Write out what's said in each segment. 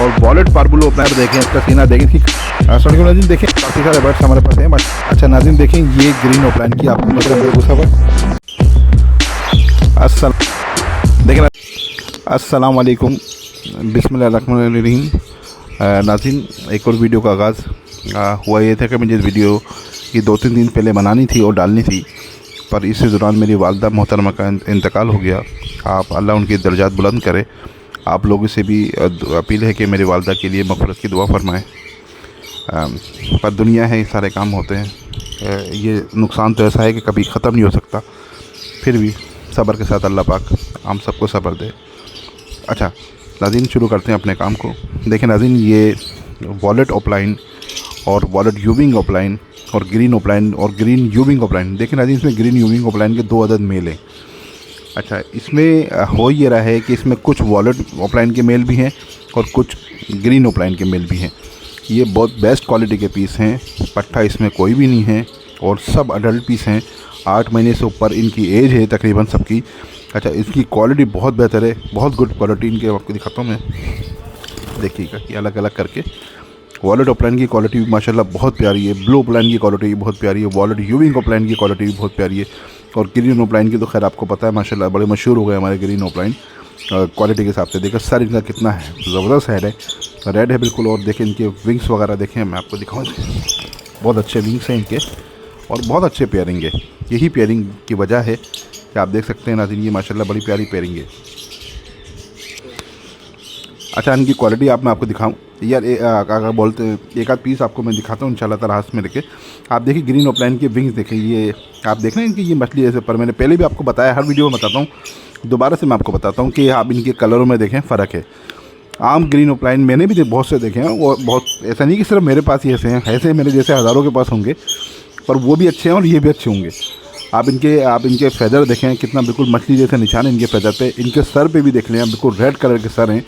और wallet पार्बुलो opener देखें, इसका सीना देखें कि सॉरी नाज़रीन देखें काफ़ी सारे बर्ड्स हमारे पास हैं। अच्छा नाज़रीन देखें ये ग्रीन ओपलाइन की आपको मतलब गुस्सा देखें। अस्सलाम वालेकुम, बिस्मिल्लाहिर्रहमानिर्रहीम। नाज़रीन एक और वीडियो का आगाज़ हुआ ये था कि मुझे वीडियो की 2-3 दिन पहले बनानी थी और डालनी थी, पर इसी दौरान मेरी वालदा मोहतरमा का इंतकाल हो गया। आप अल्लाह उनके दर्जात बुलंद करे। आप लोगों से भी अपील है कि मेरी वालदा के लिए मग़फ़िरत की दुआ फरमाएं। पर दुनिया है, सारे काम होते हैं। ये नुकसान तो ऐसा है कि कभी ख़त्म नहीं हो सकता, फिर भी सब्र के साथ अल्लाह पाक हम सबको सब्र दे। अच्छा नाज़रीन शुरू करते हैं अपने काम को। देखें नाज़रीन ये वॉलेट ओपलाइन और वॉलेट यूविंग ओपलाइन और ग्रीन ओपलाइन और ग्रीन यूविंग ओपलाइन। देखें नाज़रीन इसमें ग्रीन यूविंग ओपलाइन के 2 अदद मेल हैं। अच्छा इसमें हो ये रहा है कि इसमें कुछ वॉलेट ओपलाइन के मेल भी हैं और कुछ ग्रीन ओपलाइन के मेल भी हैं। ये बहुत बेस्ट क्वालिटी के पीस हैं, पट्टा इसमें कोई भी नहीं है और सब अडल्ट पीस हैं। 8 महीने से ऊपर इनकी एज है तकरीबन सबकी। अच्छा इसकी क्वालिटी बहुत बेहतर है, बहुत गुड क्वालिटी इनके आपको दिखाता हूँ मैं, देखिएगा कि अलग अलग करके। वॉलेट ओपलाइन की क्वालिटी भी माशाल्लाह बहुत प्यारी है, ब्लू ओपलाइन की क्वालिटी भी बहुत प्यारी है, वॉलेट यूविंग ओपलाइन की क्वालिटी भी बहुत प्यारी है और ग्रीन ओपलाइन की तो खैर आपको पता है माशाल्लाह बड़े मशहूर हो गए हमारे ग्रीन ओपलाइन क्वालिटी के हिसाब से। देखो सर इनका कितना है, ज़बरदस्त हेड है, रेड है बिल्कुल। और देखें इनके विंग्स वगैरह देखें, मैं आपको दिखाऊँ, बहुत अच्छे विंग्स हैं इनके और बहुत अच्छे पेयरिंग है। यही पेयरिंग की वजह है कि आप देख सकते हैं नाज़रीन ये माशाल्लाह बड़ी प्यारी पेयरिंग है। अच्छा इनकी क्वालिटी आप मैं आपको दिखाऊं यार, अगर बोलते एक आध पीस आपको मैं दिखाता हूँ इंशाल्लाह ताला हाथ में लेके। आप देखिए ग्रीन ओपलाइन के विंग्स देखें, ये आप देख रहे हैं इनकी ये मछली जैसे, पर मैंने पहले भी आपको बताया, हर वीडियो में बताता हूँ, दोबारा से मैं आपको बताता हूँ कि आप इनके कलरों में देखें फ़र्क है। आम ग्रीन ओपलाइन मैंने भी बहुत से देखे हैं और बहुत, ऐसा नहीं कि सिर्फ मेरे पास ही ऐसे हैं, ऐसे मेरे जैसे हज़ारों के पास होंगे, पर वो भी अच्छे हैं और ये भी अच्छे होंगे। आप इनके फेदर देखें कितना बिल्कुल मछली जैसे निशान है इनके फेदर पे। इनके सर पे भी देख लें, बिल्कुल रेड कलर के सर हैं।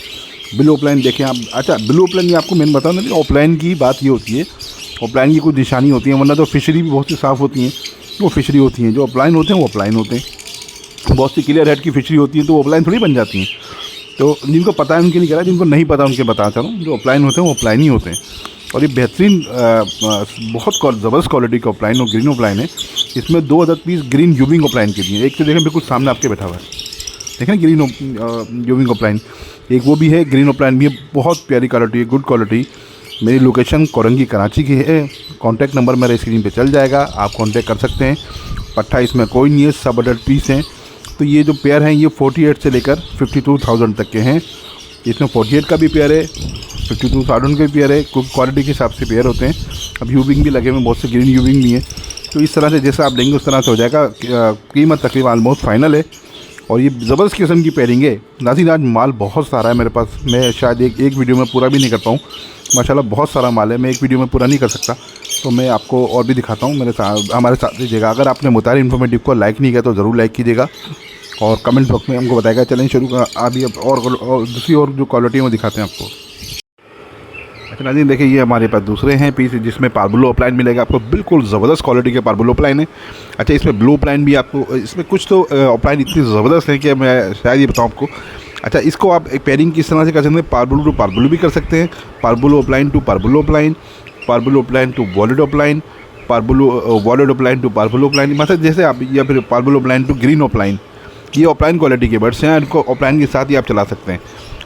ब्लू ओपलाइन देखें आप। अच्छा ब्लू ओपलाइन ये आपको मैंने बताऊँ ना, ओपलाइन की बात ये होती है, ओपलाइन की कुछ निशानी होती है, वरना तो फिशरी भी बहुत सी साफ़ होती हैं, वो फिशरी होती हैं। जो ओपलाइन होते हैं वो ओपलाइन होते हैं। बहुत सी क्लियर हेड की फिशरी होती है तो वो ओपलाइन थोड़ी बन जाती हैं। तो जिनको पता है उनके नहीं कह रहा, जिनको नहीं पता उनके बता चलूँ, जो ओपलाइन होते हैं वो ओपलाइन ही होते हैं। और ये बेहतरीन बहुत ज़बरदस्त क्वालिटी का ओपलाइन और ग्रीन ओपलाइन है। इसमें 2 अदद पीस ग्रीन यूविंग ओपलाइन के दिए। एक तो देखें बिल्कुल सामने आपके बैठा हुआ है, देखें ग्रीन यूविंग ओपलाइन, एक वो भी है ग्रीन ओपलाइन भी है, बहुत प्यारी क्वालिटी है, गुड क्वालिटी। मेरी लोकेशन कोरंगी कराची की है। कॉन्टैक्ट नंबर मेरे स्क्रीन पे चल जाएगा, आप कॉन्टैक्ट कर सकते हैं। पट्टा इसमें कोई नहीं है, सब अडल्ट पीस हैं। तो ये जो पेयर हैं ये 48 से लेकर 52,000 तक के हैं। इसमें 48 का भी पेयर है, 52,000 का भी पेयर है, कुछ क्वालिटी के हिसाब से पेयर होते हैं। अब यूविंग भी लगे हुए, बहुत से ग्रीन यूविंग भी हैं। तो इस तरह से जैसा आप लेंगे उस तरह से हो जाएगा। कीमत तकरीबन ऑलमोस्ट फाइनल है और ये ज़बरदस्त किस्म की पेयरिंग है। नाज़रीन आज माल बहुत सारा है मेरे पास, मैं शायद एक वीडियो में पूरा भी नहीं कर पाऊँ। माशाल्लाह बहुत सारा माल है, मैं एक वीडियो में पूरा नहीं कर सकता, तो मैं आपको और भी दिखाता हूँ। हमारे साथ दीजिएगा। अगर आपने मुतारी इन्फॉर्मेटिव को लाइक नहीं किया तो ज़रूर लाइक कीजिएगा और कमेंट बॉक्स में हमको बताएगा। चलें शुरू अभी और दूसरी और जो क्वालिटी है वो दिखाते हैं आपको। अच्छा नाज़रीन देखिए ये हमारे पास दूसरे हैं पीस जिसमें पार्बुलो ओपलाइन मिलेगा आपको, बिल्कुल ज़बरदस्त क्वालिटी के पार्बुलो ओपलाइन है। अच्छा इसमें ब्लू ओपलाइन भी आपको, इसमें कुछ तो ओपलाइन इतनी ज़बरदस्त है कि मैं शायद ये बताऊँ आपको। अच्छा इसको आप एक पेयरिंग किस तरह से कर सकते हैं, पार्बुलो टू पार्बुलो भी कर सकते हैं, parblue opaline to parblue opaline, parblue opaline to violet opaline, violet opaline to parblue opaline, मतलब जैसे आप, या फिर parblue opaline to green opaline. ये ओपलाइन क्वालिटी के बर्ड्स हैं, इनको ओपलाइन के साथ ही आप चला सकते हैं।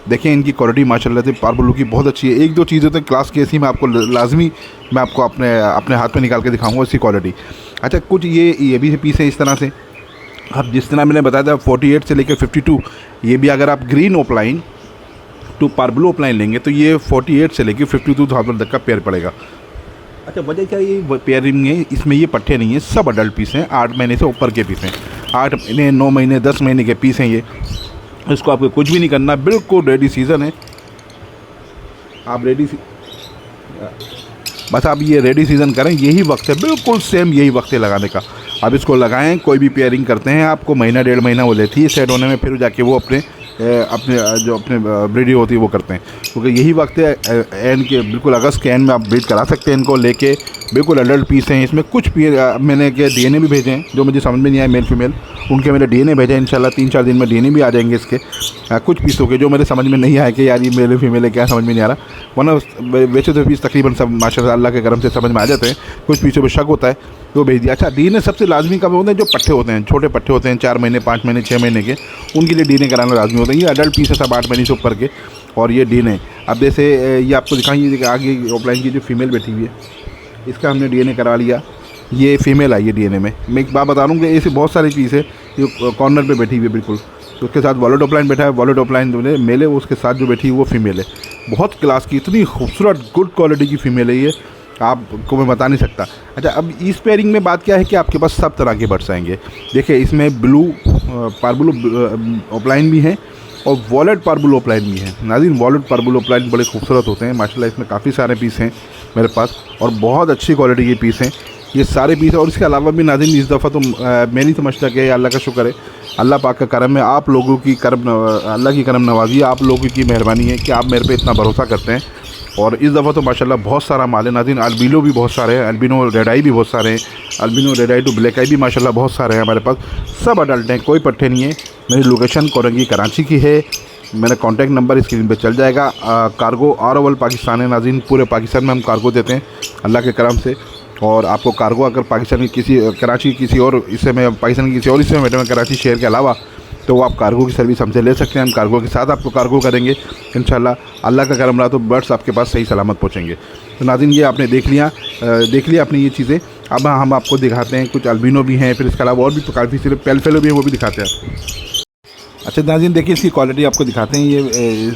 देखें इनकी क्वालिटी माशाल्लाह से पार्बुलो की बहुत अच्छी है। एक दो चीज़ें तो क्लास की ऐसी मैं आपको लाजमी मैं आपको अपने हाथ में निकाल के दिखाऊंगा इसकी क्वालिटी। अच्छा कुछ ये भी पीस है इस तरह से, अब जिस तरह मैंने बताया था 48 से लेकर 52, ये भी अगर आप green opaline to parblue opaline लेंगे तो ये 48 से लेकर 52,000 तक का पेयर पड़ेगा। अच्छा वजह क्या, ये पेयरिंग है, इसमें ये पट्टे नहीं है, सब अडल्ट पीस हैं, 8 महीने से ऊपर के पीस हैं, 8 महीने 9 महीने 10 महीने के पीस हैं ये। इसको आपको कुछ भी नहीं करना, बिल्कुल रेडी सीज़न है। आप बस आप ये रेडी सीज़न करें, यही वक्त है, बिल्कुल सेम यही वक्त है लगाने का। अब इसको लगाएं, कोई भी पेयरिंग करते हैं आपको महीना 1.5 महीना वो लेती है सेट होने में, फिर जाके वो अपने अपने जो अपने ब्रीडिंग होती है वो करते हैं, क्योंकि यही वक्त है एंड के बिल्कुल अगस्त के एंड में आप ब्रीड करा सकते हैं इनको लेके। बिल्कुल अडल्ट पीस हैं इसमें। कुछ मैंने के डीएनए भी भेजे हैं जो मुझे समझ में नहीं आए, मेल फीमेल उनके मैंने डीएनए भेजे हैं। इंशाल्लाह 3-4 दिन में डीएनए भी आ जाएंगे इसके। कुछ पीसों के जो मेरे समझ में नहीं आया कि यार ये मेल फीमेल है, क्या समझ में नहीं आ रहा, वरना वैसे तो पीस तकरीबन सब माशाल्लाह अल्लाह के करम से समझ में आ जाते हैं। कुछ पीसों में शक होता है तो भेज दिया। अच्छा, डीएनए सबसे लाजमी कब होते हैं? जो पट्टे होते हैं, छोटे पट्टे होते हैं 4 महीने 5 महीने 6 महीने के, उनके लिए डीएनए कराना लाजमी होता है। ये अडल्ट पीस है सब 8 महीने से ऊपर के, और ये डीएनए अब जैसे ये आपको दिखाएंगे आगे ऑफलाइन की जो फीमेल बैठी हुई है इसका हमने डीएनए करा लिया। ये फीमेल आई है डीएनए में। मैं एक बात बता रहा हूँ कि ऐसे बहुत सारी पीस है जो कॉर्नर पे बैठी हुई है बिल्कुल, तो उसके साथ वॉलेट ऑफलाइन बैठा है। वॉलेट ऑफलाइन जो मेल है उसके साथ जो बैठी है वो फीमेल है। बहुत क्लास की, इतनी खूबसूरत गुड क्वालिटी की फ़ीमेल है ये, आपको मैं बता नहीं सकता। अच्छा, अब इस पेयरिंग में बात क्या है कि आपके पास सब तरह के बर्ड्स आएंगे। देखिए इसमें ब्लू पार्बुलो ऑफलाइन भी हैं और वॉलेट पार्बुलो ऑफलाइन भी हैं। नाज़रीन, वॉलेट पार्बुलो ऑफलाइन बड़े खूबसूरत होते हैं माशाल्लाह। इसमें काफ़ी सारे पीस हैं मेरे पास और बहुत अच्छी क्वालिटी के पीस हैं ये सारे पीस। और इसके अलावा भी नाज़रीन इस दफ़ा तो मैं नहीं समझता कि अल्लाह का शुक्र है, अल्लाह पाक का करम है, आप लोगों की करम, अल्लाह की करम नवाजी, आप लोगों की मेहरबानी है कि आप मेरे पे इतना भरोसा करते हैं। और इस दफ़ा तो माशाल्लाह बहुत सारा माल है नाज़रीन। अल्बिनो भी बहुत सारे हैं, अल्बिनो रेड आई भी बहुत सारे हैं, albino red eye to black eye भी माशाल्लाह बहुत सारे हैं हमारे पास। सब अडल्ट हैं, कोई पट्टे नहीं है। मेरी लोकेशन कोरंगी कराची की है। मेरा कॉन्टैक्ट नंबर स्क्रीन पे चल जाएगा। कार्गो ऑल ओवर पाकिस्तान है नाज़रीन, पूरे पाकिस्तान में हम कार्गो देते हैं अल्लाह के करम से। और आपको कार्गो अगर पाकिस्तान की किसी, कराची की किसी और हिस्से में, पाकिस्तान के किसी और हिस्से में बैठे हैं कराची शहर के अलावा, तो आप कार्गो की सर्विस हमसे ले सकते हैं। हम कार्गो के साथ आपको कार्गो करेंगे इंशाल्लाह। अल्लाह का करम रहा तो बर्ड्स आपके पास सही सलामत पहुँचेंगे। तो नाज़रीन, ये आपने देख लिया आपने ये चीज़ें। अब हम आपको दिखाते हैं कुछ अल्बिनो भी हैं, फिर इसके अलावा और भी काफ़ी सिर्फ पेल फेलो भी हैं, वो भी दिखाते हैं। अच्छा नाज़रीन, देखिए इसकी क्वालिटी आपको दिखाते हैं। ये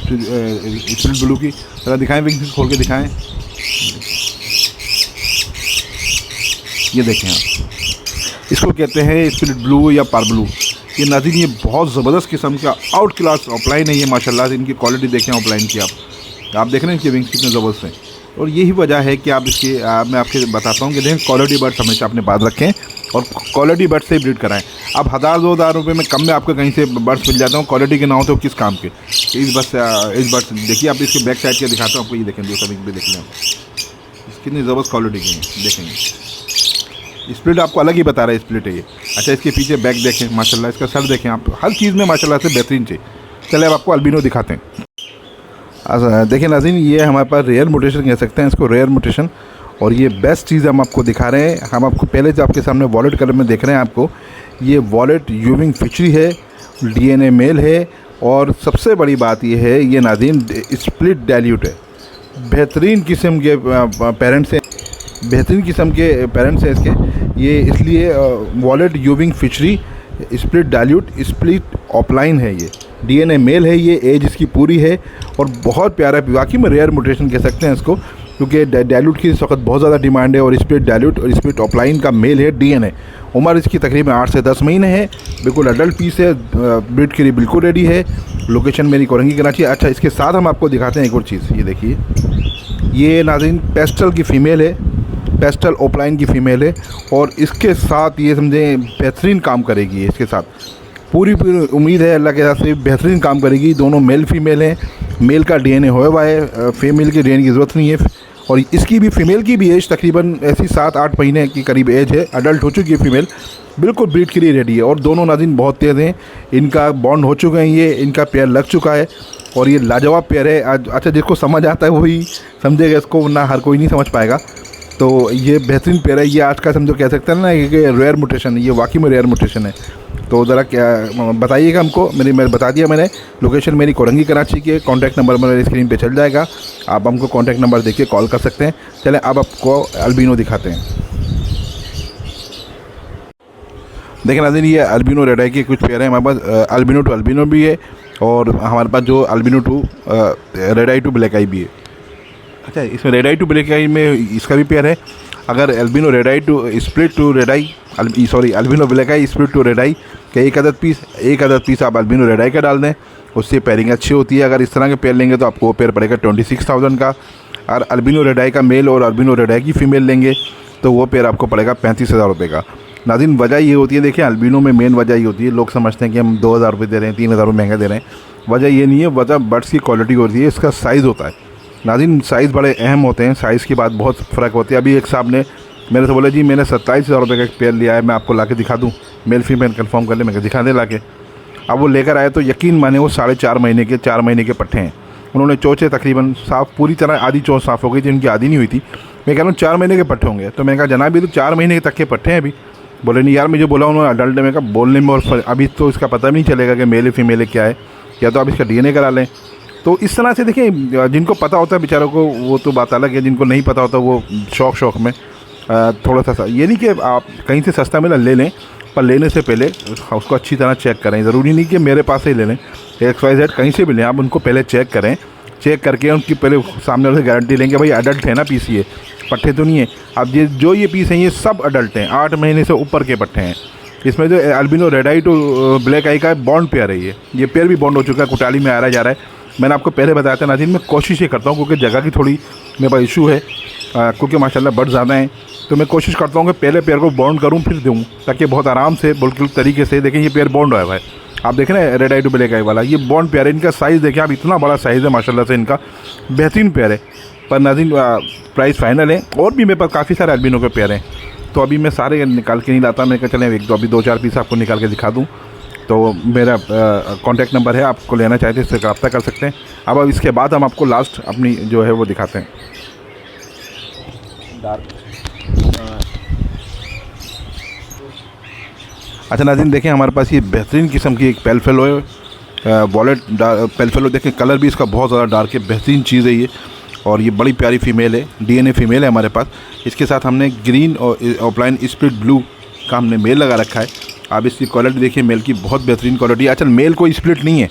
स्प्लिट ब्लू की तरह दिखाएँ, विंग्स खोल के दिखाएँ। ये देखें आप, इसको कहते हैं स्प्लिट ब्लू या पार्बलू। ये नाज़रीन ये बहुत ज़बरदस्त किस्म का आउट क्लास ऑफलाइन है ये माशाल्लाह। इनकी क्वालिटी देखें ऑफलाइन की, आप देख रहे हैं इनके विंग्स कितने ज़बरदस्त हैं। और यही वजह है कि आप इसकी मैं आपके बताता हूँ कि देखें क्वालिटी बर्ड्स हमेशा अपने पास रखें और क्वालिटी बर्ड्स से ब्रीड कराएं। अब 1000-2000 रुपये में कम में आपको कहीं से बर्ड्स मिल जाते हैं, क्वालिटी के ना हो तो किस काम के। इस बर्ड्स देखिए, आप इसके बैक साइड के दिखाता हूँ आपको। ये देखें, दूसरा विंग भी देख लें, कितनी ज़बरदस्त क्वालिटी की है, देखेंगे। स्प्लिट आपको अलग ही बता रहा है, स्प्लिट है ये। अच्छा, इसके पीछे बैक देखें माशाल्लाह, इसका सर देखें आप, हर चीज़ में माशाल्लाह से बेहतरीन चाहिए। चले अब आपको अल्बिनो दिखाते हैं। अच्छा देखिए नाज़रीन, ये हमारे पास रेयर म्यूटेशन कह सकते हैं इसको, रेयर म्यूटेशन। और ये बेस्ट चीज़ हम आपको दिखा रहे हैं। हम आपको पहले से आपके सामने वॉलेट कलर में देख रहे हैं आपको। ये वॉलेट यूविंग फिशरी है, डीएनए मेल है, और सबसे बड़ी बात ये है ये नाज़रीन स्प्लिट डाइल्यूट है। बेहतरीन किस्म के पेरेंट्स हैं, बेहतरीन किस्म के पेरेंट्स हैं इसके। ये इसलिए वॉलेट यूविंग फिशरी स्प्लिट डाइल्यूट स्प्लिट ऑफलाइन है। ये डीएनए मेल है, ये एज इसकी पूरी है और बहुत प्यारा, वाकई में रेयर म्यूटेशन कह सकते हैं इसको, क्योंकि डाइल्यूट की इस वक्त बहुत ज़्यादा डिमांड है। और स्प्लिट डाइल्यूट और स्प्लिट ऑफलाइन का मेल है डीएनए। उम्र इसकी तकरीबन 8 से 10 महीने है। बिल्कुल अडल्ट पीस है, ब्रीड के लिए बिल्कुल रेडी है। लोकेशन मेरी कोरंगी कराची। अच्छा, इसके साथ हम आपको दिखाते हैं एक और चीज़। ये देखिए, ये नाज़रीन पेस्टल की फ़ीमेल है, पेस्टल ऑफलाइन की फ़ीमेल है। और इसके साथ ये समझें बेहतरीन काम करेगी। इसके साथ पूरी उम्मीद है अल्लाह के साथ से बेहतरीन काम करेगी। दोनों मेल फीमेल हैं। मेल का डीएनए होया हुआ है, फीमेल के डीएनए की ज़रूरत नहीं है। और इसकी भी फ़ीमेल की भी एज तकरीबन ऐसी 7-8 महीने की करीब एज है। अडल्ट हो चुकी है फ़ीमेल, बिल्कुल ब्रीड के लिए रेडी है। और दोनों नाज़रीन बहुत तेज़ हैं, इनका बॉन्ड हो चुका है, ये इनका पेयर लग चुका है और ये लाजवाब पेयर है। अच्छा, जिसको समझ आता है वही समझेगा इसको, वरना हर कोई नहीं समझ पाएगा। तो ये बेहतरीन पेयर है। ये आज का समझो कह सकते हैं ना कि रेयर म्यूटेशन है, ये वाकई में रेयर म्यूटेशन है। तो ज़रा क्या बताइएगा हमको। मैं बता दिया मैंने। लोकेशन मेरी कोरंगी कराची की है। कॉन्टैक्ट नंबर मेरे स्क्रीन पे चल जाएगा, आप हमको कॉन्टैक्ट नंबर देके कॉल कर सकते हैं। चलें अब आपको अल्बिनो दिखाते हैं। देखिए नाज़रीन, ये अल्बिनो रेड आई के कुछ पेयर हैं हमारे पास। अल्बिनो टू अल्बिनो भी है और हमारे पास जो albino to red eye to black eye भी है। अच्छा, इसमें red eye to black eye में इसका भी पेयर है। अगर albino red eye to split to red eye, sorry albino black eye split to red eye का एक अदद पीस आप अल्बिनो रेड आई का डाल दें, उससे पेयरिंग अच्छी होती है। अगर इस तरह के पेयर लेंगे तो आपको वो पेयर पड़ेगा 26,000 का। और अल्बिनो रेड आई का मेल और अल्बिनो रेड आई की फ़ीमेल लेंगे तो वो पेयर आपको पड़ेगा 35,000 रुपये का। नाज़रीन, वजह ये होती है, देखिए अल्बिनो में मेन वजह ये होती है, लोग समझते हैं कि हम 2,000 रुपये दे रहे हैं, 3,000 रुपये महंगा दे रहे हैं। वजह ये नहीं है, वजह बर्ड्स की क्वालिटी होती है, इसका साइज़ होता है। नाज़रीन साइज़ बड़े अहम होते हैं, साइज़ की बात बहुत फ़र्क होती है। अभी एक साहब ने मेरे से बोला जी मैंने 27,000 रुपये का एक पेयर लिया है, मैं आपको ला के दिखा दूँ, मेल फीमेल कंफर्म कर ले। मैं दिखा दे ला के। अब वो लेकर आए तो यकीन माने वो 4.5 महीने के 4 महीने के पट्ठे हैं। उन्होंने चोंचे तकरीबन साफ़ पूरी तरह, आधी चोंच साफ़ हो गई थी, उनकी आधी नहीं हुई थी। मैं कह रहा हूँ 4 महीने के पट्ठे होंगे। तो मैंने कहा जनाब ये तो 4 महीने तक के पट्ठे हैं अभी। बोले नहीं यार मुझे बोला उन्होंने अडल्ट है। मैं कहा बोलने में और अभी तो इसका पता भी नहीं चलेगा कि मेल है फीमेल है क्या है, या तो आप इसका DNA करा लें। तो इस तरह से देखिए, जिनको पता होता है बेचारों को वो तो बात अलग है, जिनको नहीं पता होता वो शौक में थोड़ा सा, ये नहीं कि आप कहीं से सस्ता मिला ले लें, पर लेने से पहले उसको अच्छी तरह चेक करें। ज़रूरी नहीं कि मेरे पास ही ले लें, XYZ कहीं से भी लें, आप उनको पहले चेक करें। चेक करके उनकी पहले सामने वाले से गारंटी लेंगे भाई अडल्ट है ना पीस, ये पट्ठे तो नहीं है। अब ये जो ये पीस हैं ये सब अडल्ट हैं, 8 महीने से ऊपर के पट्ठे हैं। इसमें जो albino red eye to black eye का बॉन्ड पेयर है, ये पेयर भी बॉन्ड हो चुका है, कुटाली में आ रहा जा रहा है। मैंने आपको पहले बताया था नाज़रीन, मैं कोशिश ये करता हूँ क्योंकि जगह की थोड़ी मेरे पास इशू है, क्योंकि माशाल्लाह बर्ड ज़्यादा हैं, तो मैं कोशिश करता हूँ कि पहले पेयर को बॉन्ड करूँ फिर दूँ, ताकि बहुत आराम से बिल्कुल तरीके से देखें। ये पेयर बॉन्ड हुआ है, आप देखें ना रेड आई टू ब्लैक आई वाला, ये बॉन्ड पेयर है। इनका साइज़ देखें आप, इतना बड़ा साइज़ है माशाल्लाह से, इनका बेहतरीन पेयर है। पर नाज़रीन प्राइस फाइनल है, और भी मेरे पास काफ़ी सारे अल्बिनो के पेयर हैं, तो अभी मैं सारे निकाल के नहीं लाता। मैं कहा चलें अभी 2-4 पीस आपको निकाल के दिखा दूँ। तो मेरा कॉन्टैक्ट नंबर है, आपको लेना चाहते हैं इससे रब्ता कर सकते हैं। अब इसके बाद हम आपको लास्ट अपनी जो है वो दिखाते हैं। अच्छा नाज़रीन देखें, हमारे पास ये बेहतरीन किस्म की एक पेल फेलो है, वॉलेट पेल फेलो। देखें कलर भी इसका बहुत ज़्यादा डार्क है, बेहतरीन चीज़ है ये, और ये बड़ी प्यारी फ़ीमेल है, DNA फीमेल है हमारे पास। इसके साथ हमने ग्रीन और ऑफलाइन स्प्लिट ब्लू का हमने मेल लगा रखा है। आप इसकी क्वालिटी देखिए, मेल की बहुत बेहतरीन क्वालिटी है। अच्छा मेल कोई स्प्लिट नहीं है,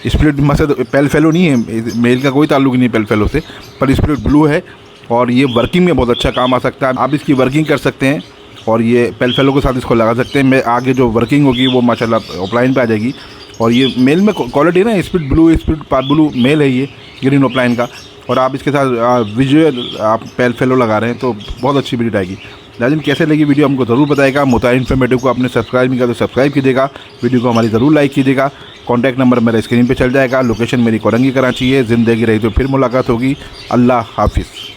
स्प्लिट मसद पेल फेलो नहीं है, मेल का कोई ताल्लुक नहीं है पेल फेलो से, पर स्प्लिट ब्लू है और ये वर्किंग में बहुत अच्छा काम आ सकता है। आप इसकी वर्किंग कर सकते हैं और ये पेल फेलो के साथ इसको लगा सकते हैं। मैं आगे जो वर्किंग होगी वो माशाल्लाह ऑफलाइन पे आ जाएगी। और ये मेल में क्वालिटी ना split blue, split part blue male है ये ग्रीन ऑफलाइन का, और आप इसके साथ विजुअल आप पेल फेलो लगा रहे हैं तो बहुत अच्छी ब्रीड आएगी। लेकिन कैसे लगी वीडियो हमको ज़रूर बताएगा। मुताबिक इन्फॉर्मेटिव को आपने सब्सक्राइब नहीं किया तो सब्सक्राइब कीजिएगा, वीडियो को हमारी ज़रूर लाइक कीजिएगा। कॉन्टैक्ट नंबर मेरा स्क्रीन पे चल जाएगा। लोकेशन मेरी कोरंगी कराची है। ज़िंदगी रही तो फिर मुलाकात होगी। अल्लाह हाफिज़।